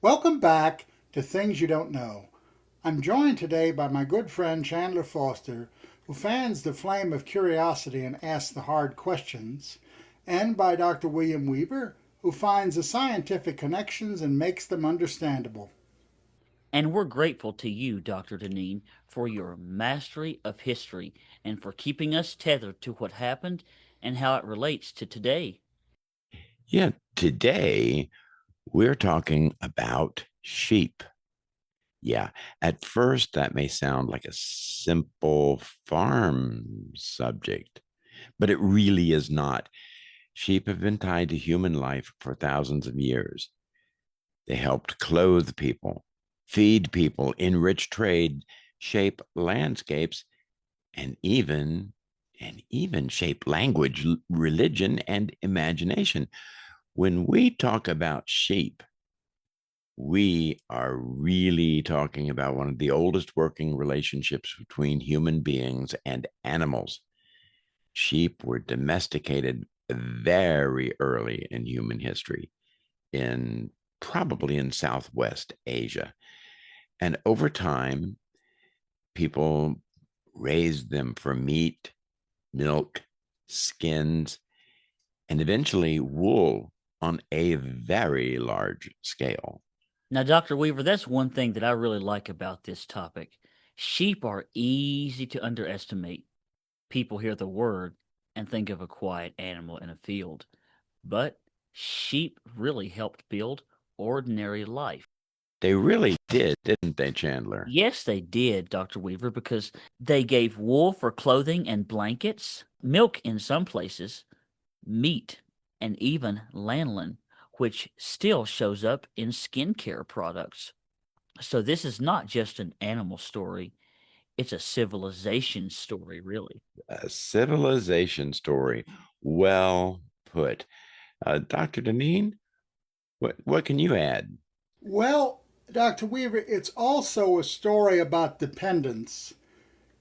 Welcome back to Things You Don't Know. I'm joined today by my good friend Chandler Foster, who fans the flame of curiosity and asks the hard questions, and by Dr. William Weaver, who finds the scientific connections and makes them understandable. And we're grateful to you, Dr. Deneen, for your mastery of history and for keeping us tethered to what happened and how it relates to today. Yeah, today we're talking about sheep. Yeah, at first that may sound like a simple farm subject, but it really is not. Sheep have been tied to human life for thousands of years. They helped clothe people, feed people, enrich trade, shape landscapes, and even shape language, religion, and imagination. When we talk about sheep, we are really talking about one of the oldest working relationships between human beings and animals. Sheep were domesticated very early in human history, in probably in Southwest Asia. And over time, people raised them for meat, milk, skins, and eventually wool on a very large scale. Now, Dr. Weaver, that's one thing that I really like about this topic. Sheep are easy to underestimate. People hear the word and think of a quiet animal in a field, but sheep really helped build ordinary life. They really did, didn't they, Chandler? Yes, they did, Dr. Weaver, because they gave wool for clothing and blankets, milk in some places, meat, and even lanolin, which still shows up in skincare products. So this is not just an animal story, it's a civilization story, really. A civilization story. Well put. Dr. Deneen, what can you add? Well, Dr. Weaver, it's also a story about dependence.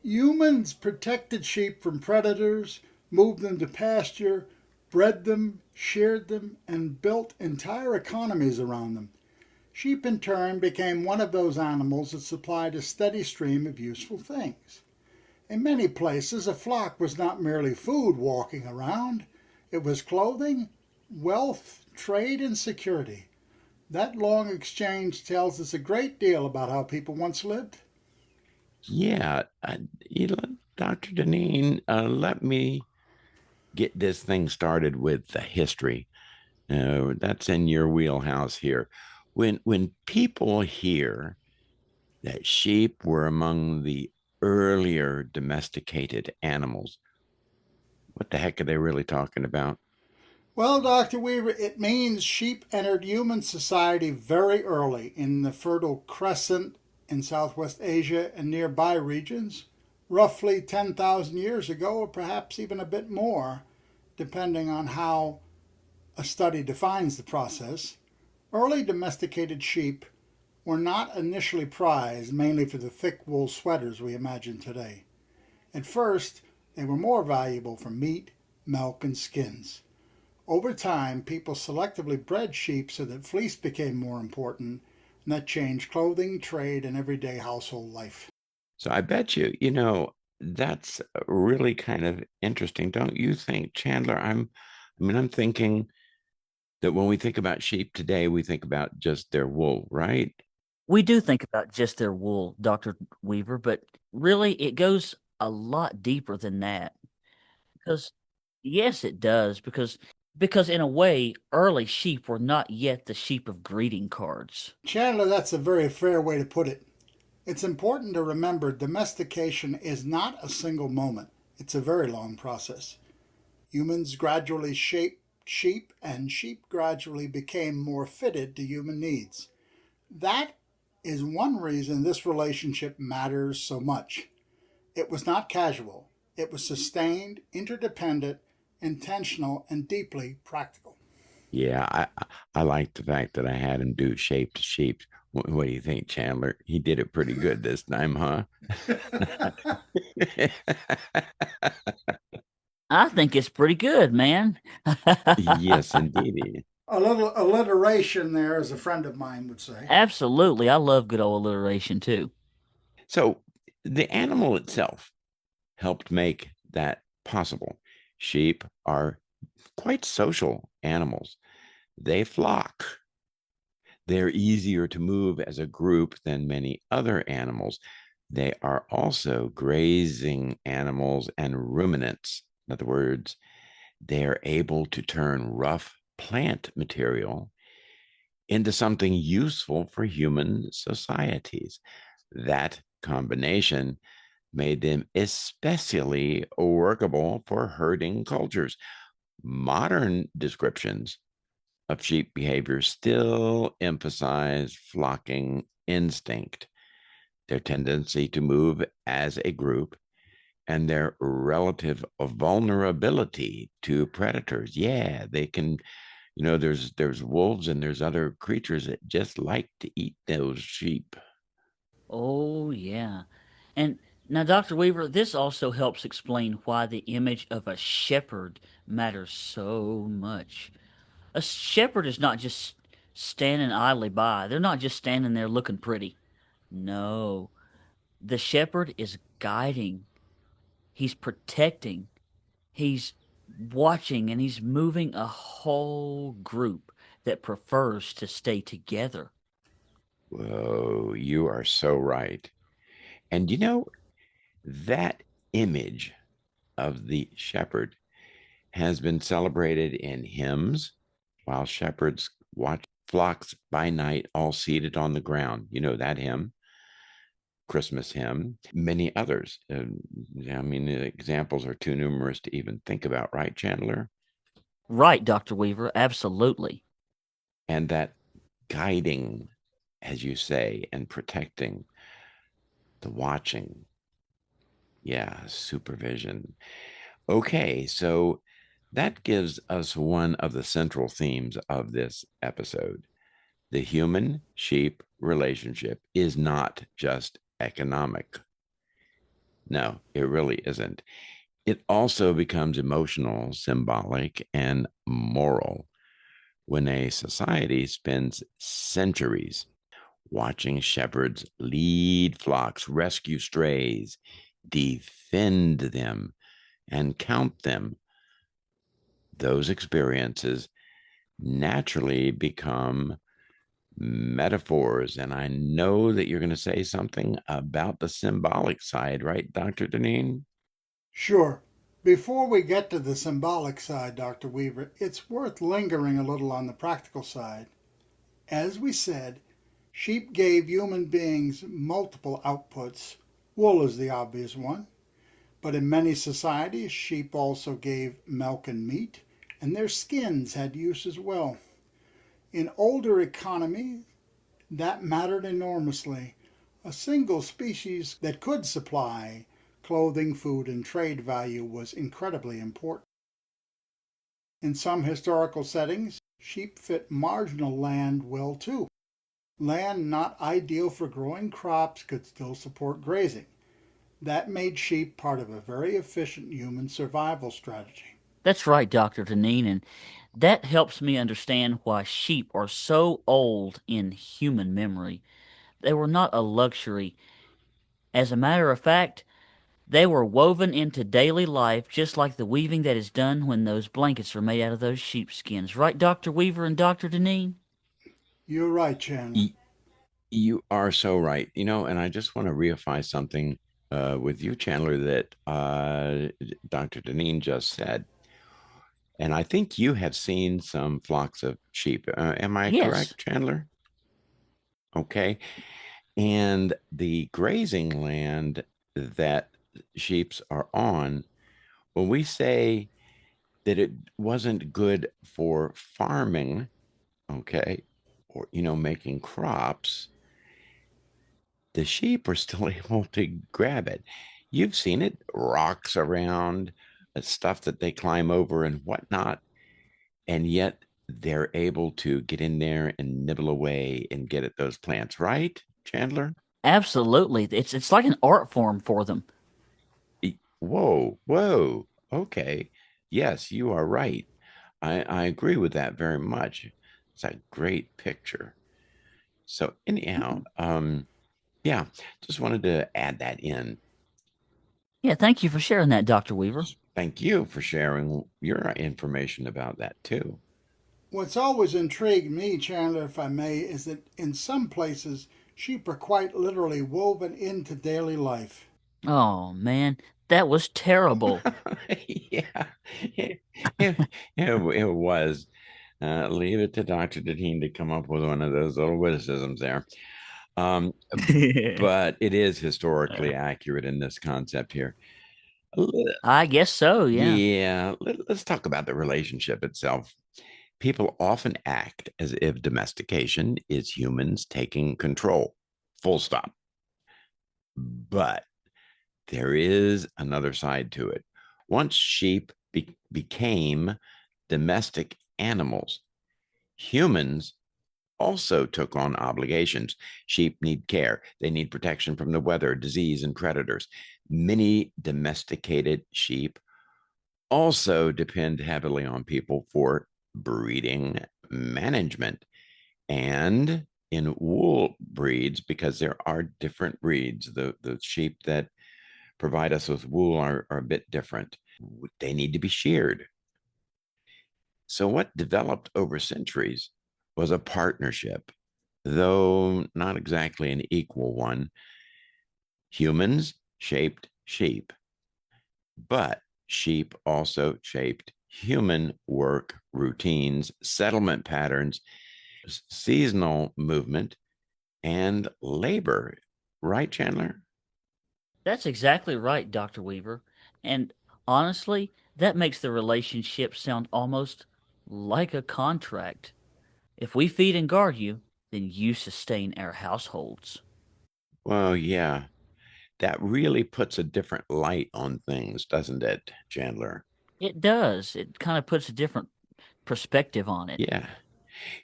Humans protected sheep from predators, moved them to pasture, bred them, sheared them, and built entire economies around them. Sheep, in turn, became one of those animals that supplied a steady stream of useful things. In many places, a flock was not merely food walking around, it was clothing, wealth, trade, and security. That long exchange tells us a great deal about how people once lived. Yeah, Dr. Deneen, let me get this thing started with the history. That's in your wheelhouse here. When people hear that sheep were among the earlier domesticated animals, what the heck are they really talking about? Well, Dr. Weaver, it means sheep entered human society very early in the Fertile Crescent in Southwest Asia and nearby regions, roughly 10,000 years ago, or perhaps even a bit more, depending on how a study defines the process. Early domesticated sheep were not initially prized mainly for the thick wool sweaters we imagine today. At first, they were more valuable for meat, milk, and skins. Over time, people selectively bred sheep so that fleece became more important, and that changed clothing, trade, and everyday household life. So I bet that's really kind of interesting, don't you think, Chandler? I'm thinking that when we think about sheep today, we think about just their wool, right? We do think about just their wool, Dr. Weaver, but really it goes a lot deeper than that. Because yes, it does, because in a way, early sheep were not yet the sheep of greeting cards. Chandler, that's a very fair way to put it. It's important to remember domestication is not a single moment, it's a very long process. Humans gradually shaped sheep, and sheep gradually became more fitted to human needs. That is one reason this relationship matters so much. It was not casual, it was sustained, interdependent, intentional, and deeply practical. Yeah, I like the fact that I had him do shape to sheep. What do you think, Chandler? He did it pretty good this time, huh? I think it's pretty good, man. Yes, indeed. A little alliteration there, as a friend of mine would say. Absolutely. I love good old alliteration too. So the animal itself helped make that possible. Sheep are quite social animals. They flock. They're easier to move as a group than many other animals. They are also grazing animals and ruminants. In other words, they're able to turn rough plant material into something useful for human societies. That combination made them especially workable for herding cultures. Modern descriptions of sheep behavior still emphasize flocking instinct, their tendency to move as a group, and their relative vulnerability to predators. Yeah, they can, there's wolves and there's other creatures that just like to eat those sheep. Oh, yeah. And now, Dr. Weaver, this also helps explain why the image of a shepherd matters so much. A shepherd is not just standing idly by, they're not just standing there looking pretty. No, the shepherd is guiding, he's protecting, he's watching, and he's moving a whole group that prefers to stay together. Whoa, you are so right. And that image of the shepherd has been celebrated in hymns while shepherds watch flocks by night all seated on the ground. You know that hymn, Christmas hymn, many others. I mean, the examples are too numerous to even think about, right, Chandler? Right, Dr. Weaver, absolutely. And that guiding, as you say, and protecting, the watching, yeah, supervision. Okay, so that gives us one of the central themes of this episode. The human sheep relationship is not just economic. No, it really isn't. It also becomes emotional, symbolic, and moral when a society spends centuries watching shepherds lead flocks, rescue strays, defend them, and count them. Those experiences naturally become metaphors. And I know that you're going to say something about the symbolic side, right, Dr. Deneen? Sure. Before we get to the symbolic side, Dr. Weaver, it's worth lingering a little on the practical side. As we said, sheep gave human beings multiple outputs. Wool is the obvious one, but in many societies, sheep also gave milk and meat, and their skins had use as well. In older economies, that mattered enormously. A single species that could supply clothing, food, and trade value was incredibly important. In some historical settings, sheep fit marginal land well too. Land not ideal for growing crops could still support grazing. That made sheep part of a very efficient human survival strategy. That's right, Dr. Deneen, and that helps me understand why sheep are so old in human memory. They were not a luxury. As a matter of fact, they were woven into daily life just like the weaving that is done when those blankets are made out of those sheepskins. Right, Dr. Weaver and Dr. Deneen? You're right, Chandler. You are so right. And I just want to reify something with you, Chandler, that Dr. Deneen just said. And I think you have seen some flocks of sheep. Am I Yes, correct, Chandler? Okay. And the grazing land that sheeps are on, when we say that it wasn't good for farming, okay, or, making crops, the sheep are still able to grab it. You've seen it, rocks around, stuff that they climb over and whatnot. And yet they're able to get in there and nibble away and get at those plants, right, Chandler? absolutely. It's like an art form for them. Whoa, whoa. Okay. Yes, you are right. I agree with that very much. It's a great picture. So anyhow, yeah, just wanted to add that in. Yeah, thank you for sharing that, Dr. Weaver. Thank you for sharing your information about that too. What's always intrigued me, Chandler, if I may, is that in some places sheep are quite literally woven into daily life. Oh, man, that was terrible. Yeah, it, it was. Leave it to Dr. Deteen to come up with one of those little witticisms there. Um, but it is historically accurate in this concept here. Let- I guess so, yeah. Yeah, let's talk about the relationship itself. People often act as if domestication is humans taking control, full stop. But there is another side to it. Once sheep became domestic animals, humans also took on obligations. Sheep need care, they need protection from the weather, disease, and predators. Many domesticated sheep also depend heavily on people for breeding management and in wool breeds because there are different breeds. The sheep that provide us with wool are a bit different. They need to be sheared. So, what developed over centuries was a partnership, though not exactly an equal one. Humans shaped sheep, but sheep also shaped human work routines, settlement patterns, seasonal movement, and labor. Right, Chandler? That's exactly right, Dr. Weaver. And honestly, that makes the relationship sound almost like a contract. If we feed and guard you, then you sustain our households. Well, yeah, that really puts a different light on things, doesn't it, Chandler? It does. It kind of puts a different perspective on it. Yeah.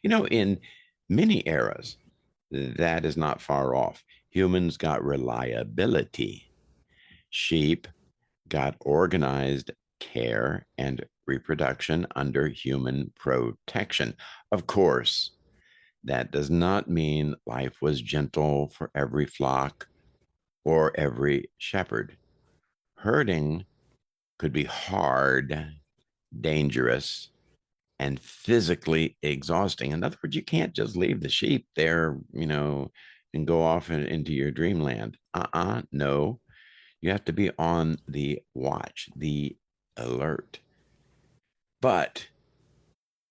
In many eras, that is not far off. Humans got reliability. Sheep got organized care and reproduction under human protection. Of course, that does not mean life was gentle for every flock or every shepherd. Herding could be hard, dangerous, and physically exhausting. In other words, you can't just leave the sheep there, and go off into your dreamland. No. You have to be on the watch, the alert. But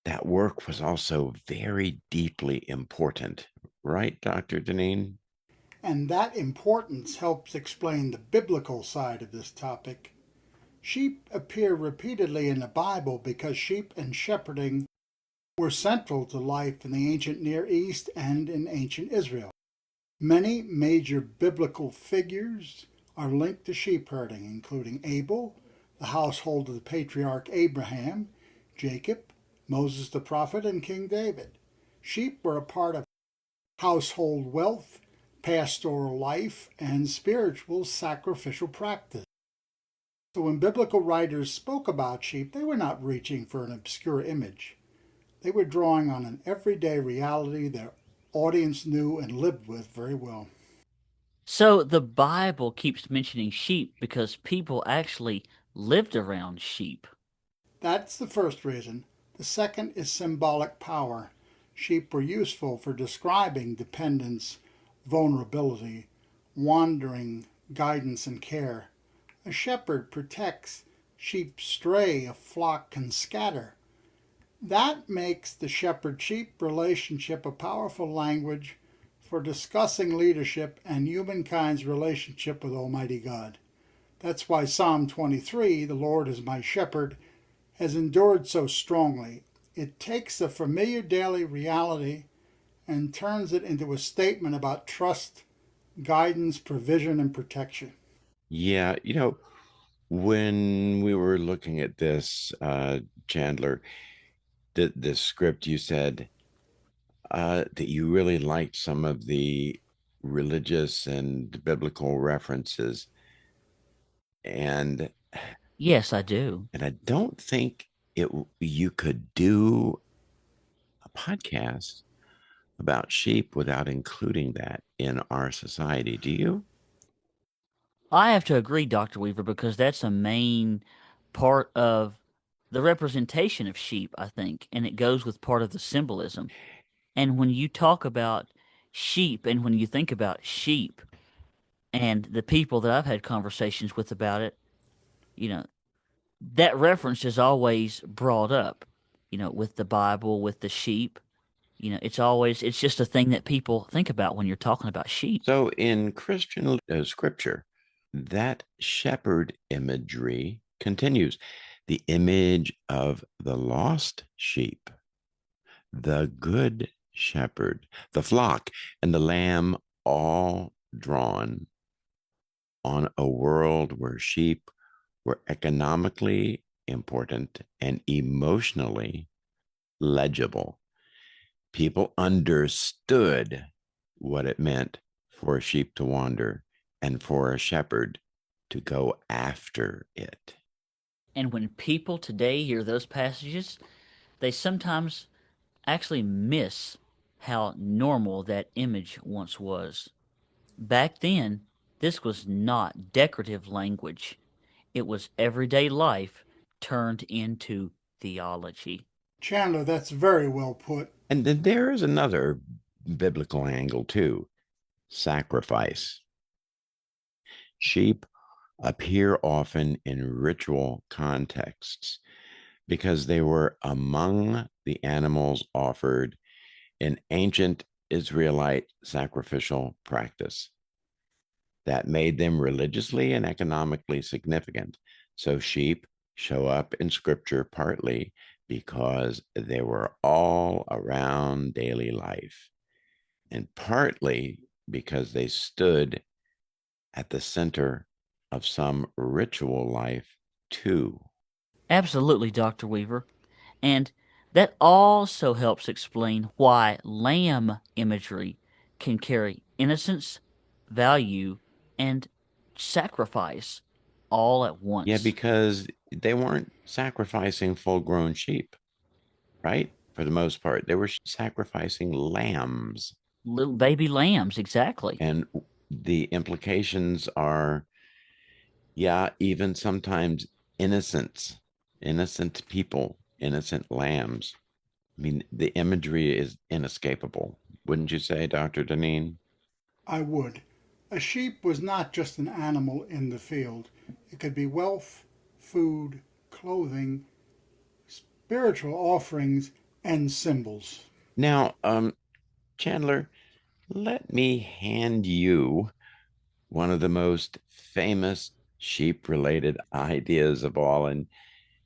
that work was also very deeply important, right, Dr. Deneen? And that importance helps explain the biblical side of this topic. Sheep appear repeatedly in the Bible because sheep and shepherding were central to life in the ancient Near East and in ancient Israel. Many major biblical figures are linked to sheep herding, including Abel, the household of the patriarch Abraham, Jacob, Moses the prophet, and King David. Sheep were a part of household wealth, pastoral life, and spiritual sacrificial practice. So when biblical writers spoke about sheep, they were not reaching for an obscure image. They were drawing on an everyday reality their audience knew and lived with very well. So the Bible keeps mentioning sheep because people actually lived around sheep. That's the first reason. The second is symbolic power. Sheep were useful for describing dependence, vulnerability, wandering, guidance, and care. A shepherd protects, sheep stray, a flock can scatter. That makes the shepherd sheep relationship a powerful language for discussing leadership and humankind's relationship with Almighty God. That's why Psalm 23, the Lord is my shepherd, has endured so strongly. It takes a familiar daily reality and turns it into a statement about trust, guidance, provision, and protection. Yeah, when we were looking at this, Chandler, the script, you said that you really liked some of the religious and biblical references, and Yes, I do. and I don't think You could do a podcast about sheep without including that in our society. Do you? I have to agree, Dr. Weaver, because that's a main part of the representation of sheep, I think, and it goes with part of the symbolism. And when you talk about sheep and when you think about sheep and the people that I've had conversations with about it, you know, that reference is always brought up, with the Bible, with the sheep. It's just a thing that people think about when you're talking about sheep. So in Christian scripture, that shepherd imagery continues. The image of the lost sheep, the good shepherd, the flock, and the lamb, all drawn on a world where sheep were economically important and emotionally legible. People understood what it meant for a sheep to wander and for a shepherd to go after it. And when people today hear those passages, they sometimes actually miss how normal that image once was. Back then, this was not decorative language, it was everyday life turned into theology. Chandler, that's very well put. And then there is another biblical angle too: sacrifice. Sheep appear often in ritual contexts because they were among the animals offered in ancient Israelite sacrificial practice that made them religiously and economically significant. So sheep show up in scripture partly because they were all around daily life, and partly because they stood at the center of some ritual life too. Absolutely, Dr. Weaver. And that also helps explain why lamb imagery can carry innocence, value, and sacrifice all at Yeah, once. because they weren't sacrificing full grown sheep, right? For the most part, they were sacrificing lambs. Little baby lambs, exactly. And the implications are, yeah, even sometimes innocents, innocent people, innocent lambs. I mean, the imagery is inescapable, wouldn't you say, Dr. Deneen? I would. A sheep was not just an animal in the field, it could be wealth, food, clothing, spiritual offerings, and symbols. Now, Chandler, let me hand you one of the most famous sheep related ideas of all. And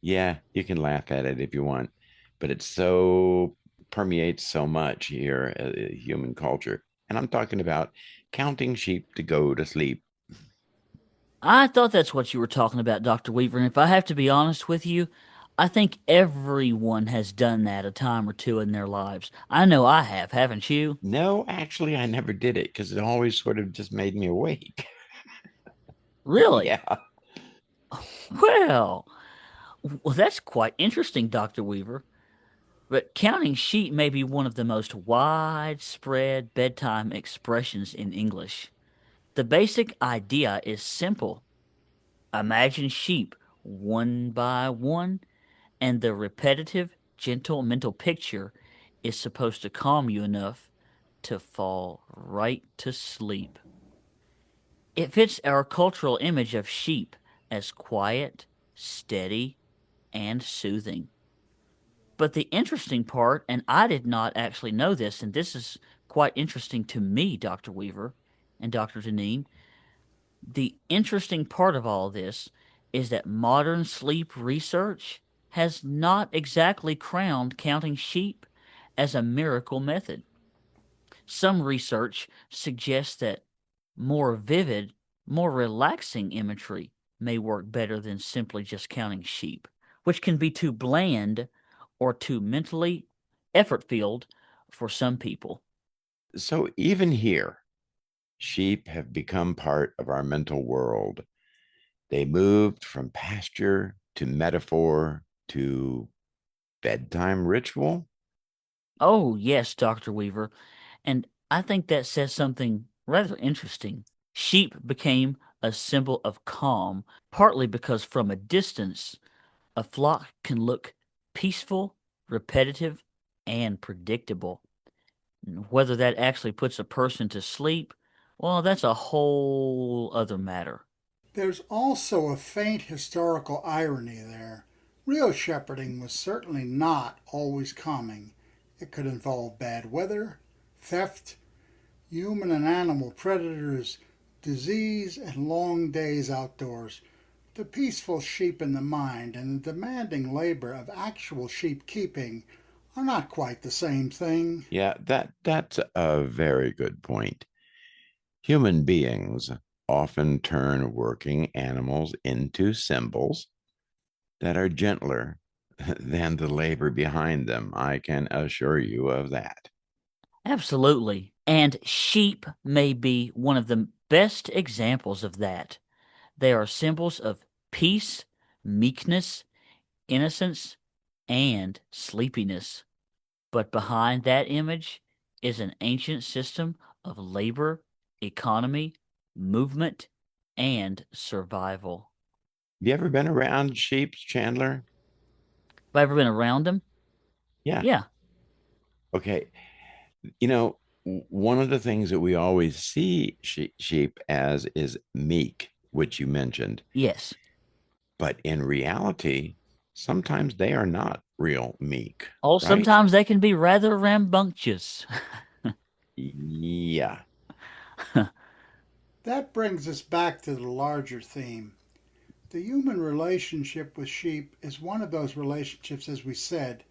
yeah, you can laugh at it if you want, but it so permeates so much here, human culture. And I'm talking about counting sheep to go to sleep. I thought that's what you were talking about, Dr. Weaver, and if I have to be honest with you, I think everyone has done that a time or two in their lives. I know I have, haven't you? No, actually, I never did it because it always sort of just made me awake. Really? Yeah. Well, well, that's quite interesting, Dr. Weaver. But counting sheep may be one of the most widespread bedtime expressions in English. The basic idea is simple. Imagine sheep one by one, and the repetitive, gentle mental picture is supposed to calm you enough to fall right to sleep. It fits our cultural image of sheep as quiet, steady, and soothing. But the interesting part, and I did not actually know this, and this is quite interesting to me, Dr. Weaver and Dr. Deneen, the interesting part of all this is that modern sleep research has not exactly crowned counting sheep as a miracle method. Some research suggests that more vivid, more relaxing imagery may work better than simply just counting sheep, which can be too bland or too mentally effort filled for some people. So even here, sheep have become part of our mental world. They moved from pasture to metaphor to bedtime ritual? Oh, yes, Dr. Weaver. And I think that says something rather interesting. Sheep became a symbol of calm, partly because from a distance, a flock can look peaceful, repetitive, and predictable. Whether that actually puts a person to sleep, well, that's a whole other matter. There's also a faint historical irony there. Real shepherding was certainly not always calming. It could involve bad weather, theft, human and animal predators, disease, and long days outdoors. The peaceful sheep in the mind and the demanding labor of actual sheep keeping are not quite the same thing. Yeah, that's a very good point. Human beings often turn working animals into symbols that are gentler than the labor behind them. I can assure you of that. Absolutely. And sheep may be one of the best examples of that. They are symbols of peace, meekness, innocence, and sleepiness. But behind that image is an ancient system of labor, economy, movement, and survival. Have you ever been around sheep, Chandler? Have I ever been around them? Yeah. Yeah. Okay. You know, one of the things that we always see sheep as is meek, which you mentioned. Yes. But in reality, sometimes they are not real meek, Oh, right? sometimes they can be rather rambunctious. Yeah. That brings us back to the larger theme. The human relationship with sheep is one of those relationships, as we said,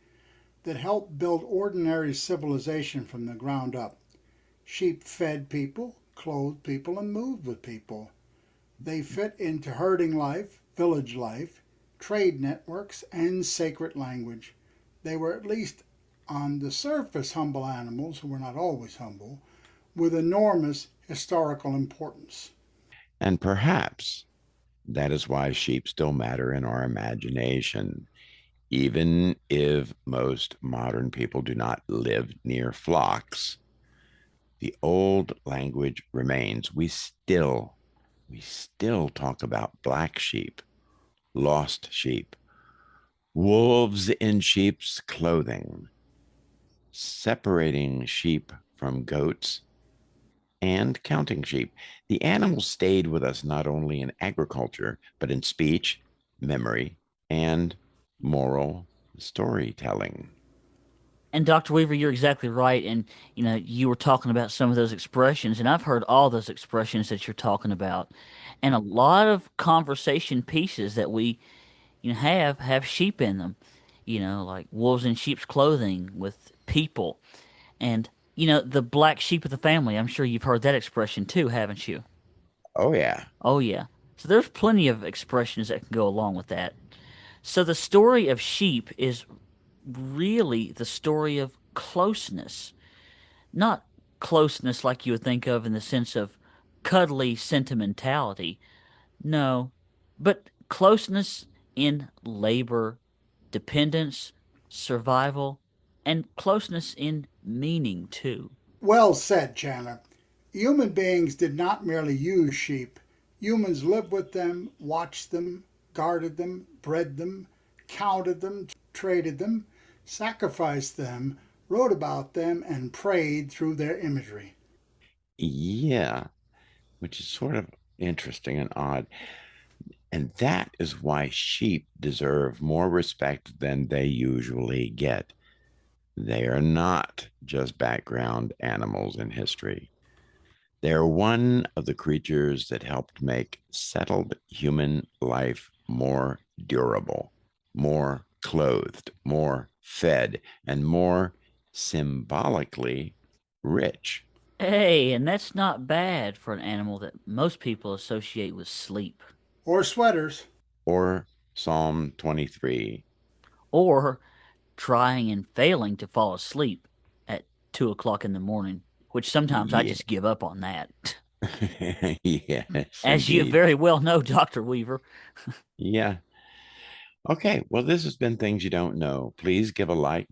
that helped build ordinary civilization from the ground up. Sheep fed people, clothed people, and moved with people. They fit into herding life, village life, trade networks, and sacred language. They were at least on the surface humble animals, who were not always humble, with enormous historical importance. And perhaps that is why sheep still matter in our imagination. Even if most modern people do not live near flocks, the old language remains. We still talk about black sheep, lost sheep, wolves in sheep's clothing, separating sheep from goats and counting sheep. The animals stayed with us not only in agriculture, but in speech, memory, and moral storytelling. And Dr. Weaver, you're exactly right. And you were talking about some of those expressions, and I've heard all those expressions that you're talking about. And a lot of conversation pieces that we have sheep in them. Like wolves in sheep's clothing with people. And the black sheep of the family. I'm sure you've heard that expression too, haven't you? Oh, yeah. Oh yeah. So there's plenty of expressions that can go along with that. So the story of sheep is really the story of closeness. Not closeness like you would think of in the sense of cuddly sentimentality. No, but closeness in labor, dependence, survival, and closeness in meaning too. Well said, Chandler. Human beings did not merely use sheep. Humans lived with them, watched them, guarded them, bred them, counted them, traded them, sacrificed them, wrote about them, and prayed through their imagery. Yeah, which is sort of interesting and odd. And that is why sheep deserve more respect than they usually get. They are not just background animals in history. They're one of the creatures that helped make settled human life more durable, more clothed, more fed, and more symbolically rich. Hey, and that's not bad for an animal that most people associate with sleep. Or sweaters. Or Psalm 23. Or trying and failing to fall asleep at 2 o'clock in the morning, which sometimes I Yeah. just give up on that. Yes, As you indeed. very well know, Dr. Weaver. Yeah. Okay, well, this has been Things You Don't Know. Please give a like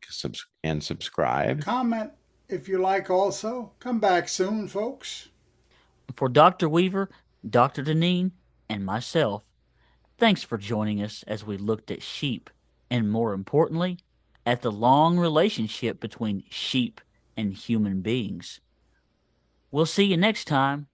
and subscribe. Comment if you like also. Come back soon, folks. For Dr. Weaver, Dr. Deneen, and myself, thanks for joining us as we looked at sheep and, more importantly, at the long relationship between sheep and human beings. We'll see you next time